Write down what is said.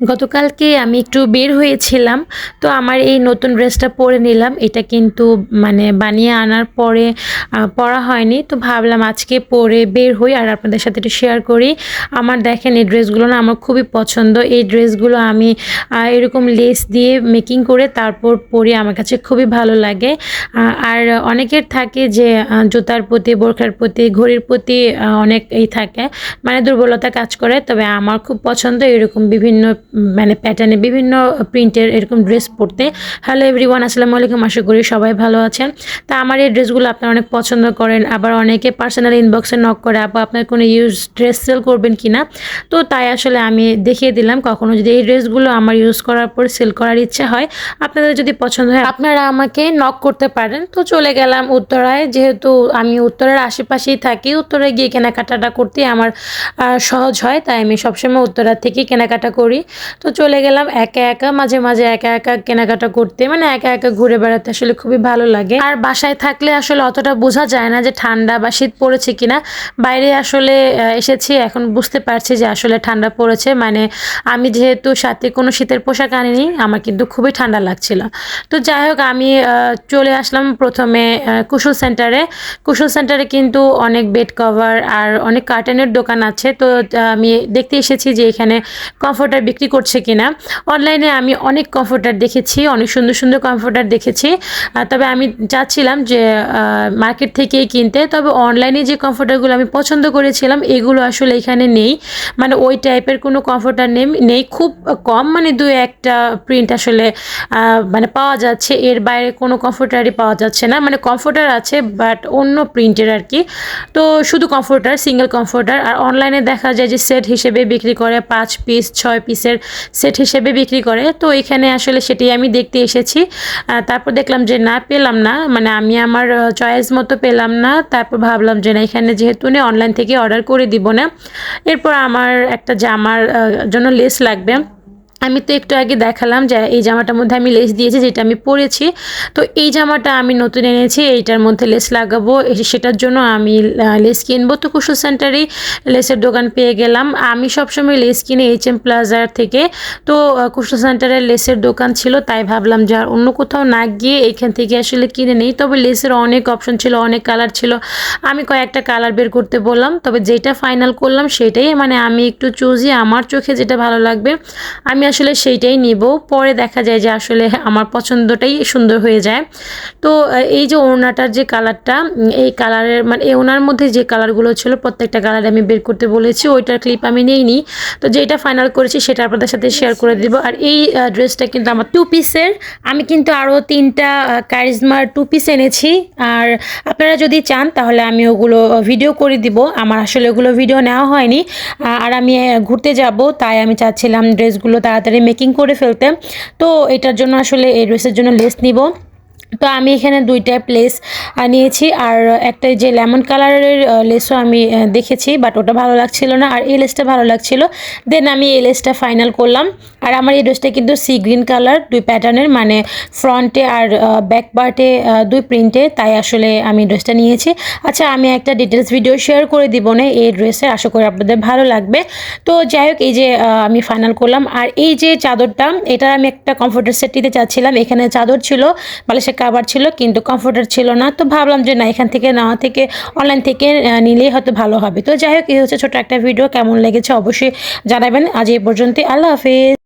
গতকালকে আমি একটু বের হয়েছিলাম। তো আমার এই নতুন ড্রেসটা পরে নিলাম। এটা কিন্তু মানে বানিয়ে আনার পরে পরা হয়নি। তো ভাবলাম আজকে পরে বের হই আর আপনাদের সাথে একটু শেয়ার করি। আমার দেখেন এই ড্রেসগুলো না আমার খুবই পছন্দ। এই ড্রেসগুলো আমি এরকম লেস দিয়ে মেকিং করে তারপর পরি, আমার কাছে খুবই ভালো লাগে। আর অনেকের থাকে যে জুতার প্রতি, বোরখার প্রতি, ঘড়ির প্রতি অনেক থাকে, মানে দুর্বলতা কাজ করে। তবে আমার খুব পছন্দ এরকম বিভিন্ন মানে প্যাটার্নে, বিভিন্ন প্রিন্টের এরকম ড্রেস পরতে। হ্যালো এভরিওয়ান, আসসালামু আলাইকুম। আশা করি সবাই ভালো আছেন। তা আমার এই ড্রেসগুলো আপনারা অনেক পছন্দ করেন, আবার অনেকে পার্সোনাল ইনবক্সে নক করে আপু আপনার কোনো ইউজ ড্রেস সেল করবেন কিনা। তো তাই আসলে আমি দেখিয়ে দিলাম, কখনো যদি এই ড্রেসগুলো আমার ইউজ করার পর সেল করার ইচ্ছা হয়, আপনাদের যদি পছন্দ হয় আপনারা আমাকে নক করতে পারেন। তো চলে গেলাম উত্তরায়, যেহেতু আমি উত্তরার আশেপাশেই থাকি, উত্তরায় গিয়ে কেনাকাটাটা করতে আমার সহজ হয়, তাই আমি সবসময় উত্তরা থেকে কেনাকাটা করি। তো চলে গেলাম একা একা, মাঝে মাঝে একা একা কেনাকাটা করতে, মানে একা একা ঘুরে বেড়াতে আসলে খুবই ভালো লাগে। আর বাসায় থাকলে আসলে অতটা বোঝা যায় না যে ঠান্ডা বা শীত পড়েছে কিনা। বাইরে আসলে এসেছি, এখন বুঝতে পারছি যে আসলে ঠান্ডা পড়েছে। মানে আমি যেহেতু সাথে কোনো শীতের পোশাক আনিনি, আমার কিন্তু খুবই ঠান্ডা লাগছিল। তো যাই হোক, আমি চলে আসলাম প্রথমে কুশল সেন্টারে। কুশল সেন্টারে কিন্তু অনেক বেড কভার আর অনেক কার্টেনের দোকান আছে। তো আমি দেখতে এসেছি যে এখানে কমফোর্টার বিক্রি করছে কিনা। অনলাইনে আমি অনেক কমফোর্টার দেখেছি, অনেক সুন্দর সুন্দর কমফোর্টার দেখেছি। তবে আমি চাচ্ছিলাম যে মার্কেট থেকেই কিনতে। তবে অনলাইনে যে কমফোর্টারগুলো আমি পছন্দ করেছিলাম এগুলো আসলে এখানে নেই, মানে ওই টাইপের কোনো কমফোর্টার নেই, খুব কম, মানে দু একটা প্রিন্ট আসলে মানে পাওয়া যাচ্ছে, এর বাইরে কোনো কমফোর্টারই পাওয়া যাচ্ছে না। মানে কমফোর্টার আছে বাট অন্য প্রিন্টের আর কি। তো শুধু কমফোর্টার, সিঙ্গেল কমফোর্টার। আর অনলাইনে দেখা যায় যে সেট হিসেবে বিক্রি করে, 5 পিস 6 পিসের সেট হিসেবে বিক্রি করে। তো এখানে আসলে সেটাই আমি দেখতে এসেছি। তারপর দেখলাম যে না, পেলাম না, মানে আমি আমার চয়েস মতো পেলাম না। তারপর ভাবলাম যে না, এখানে যেহেতু নেই অনলাইন থেকে অর্ডার করে দিব না। এরপর আমার একটা জামার জন্য লেস লাগবে। আমি তো একটু আগে দেখালাম যে এই জামাটার মধ্যে আমি লেস দিয়েছি, যেটা আমি পরেছি। তো এই জামাটা আমি নতুন এনেছি, এইটার মধ্যে লেস লাগাবো, সেটার জন্য আমি লেস কিনবো। তো কুশল সেন্টারেই লেসের দোকান পেয়ে গেলাম। আমি সবসময় লেস কিনি HM প্লাজার থেকে। তো কুশল সেন্টারের লেসের দোকান ছিল, তাই ভাবলাম যে আর অন্য কোথাও না গিয়ে এইখান থেকে আসলে কিনে নেই। তবে লেসের অনেক অপশন ছিল, অনেক কালার ছিল। আমি কয়েকটা কালার বের করতে বললাম, তবে যেটা ফাইনাল করলাম সেটাই, মানে আমি একটু চুজি, আমার চোখে যেটা ভালো লাগবে আমি আসলে সেইটাই নিব। পরে দেখা যায় যে আসলে আমার পছন্দটাই সুন্দর হয়ে যায়। তো এই যে ওড়নাটার যে কালারটা, এই কালারের মানে এই ওড়নার মধ্যে যে কালারগুলো ছিল প্রত্যেকটা কালার আমি বের করতে বলেছি, ওইটার ক্লিপ আমি নিইনি। তো যেটা ফাইনাল করেছি সেটা আপনাদের সাথে শেয়ার করে দিব। আর এই ড্রেসটা কিন্তু আমার 2 পিসের। আমি কিন্তু আরও 3টা কারিজমার 2 পিস এনেছি। আর আপনারা যদি চান তাহলে আমি ওগুলো ভিডিও করে দিব। আমার আসলে ওগুলো ভিডিও নেওয়া হয়নি, আর আমি ঘুরতে যাব, তাই আমি চাচ্ছিলাম ড্রেসগুলো তাড়াতাড়ি মেকিং করে ফেলতে। তো এটার জন্য আসলে এই ড্রেসের জন্য লেস নিব। তো আমি এখানে 2 টাইপ লেস নিয়েছি, আর একটা যে লেমন কালারের লেসও আমি দেখেছি, বাট ওটা ভালো লাগছিল না, আর এই লেসটা ভালো লাগছিল। দেন আমি এই লেসটা ফাইনাল করলাম। আর আমার এই ড্রেসটা কিন্তু সি গ্রিন কালার, 2 প্যাটার্নের, মানে ফ্রন্টে আর ব্যাক পার্টে 2 প্রিন্টে, তাই আসলে আমি ড্রেসটা নিয়েছি। আচ্ছা, আমি একটা ডিটেলস ভিডিও শেয়ার করে দিব না এই ড্রেসের, আশা করি আপনাদের ভালো লাগবে। তো যাই হোক, এই যে আমি ফাইনাল করলাম। আর এই যে চাদরটা, এটা আমি একটা কমফোর্টার সেট নিতে চাচ্ছিলাম। এখানে চাদর ছিল, বালিশের কাভার ছিল, কিন্তু কমফোর্টার ছিল না। তো ভাবলাম যে না, এখান থেকে নেওয়া থেকে অনলাইন থেকে নিলেই হয়তো ভালো হবে। তো যাই হোক, এই হচ্ছে ছোট একটা ভিডিও, কেমন লেগেছে অবশ্যই জানাবেন। আজ এই পর্যন্তই, আল্লাহ হাফেজ।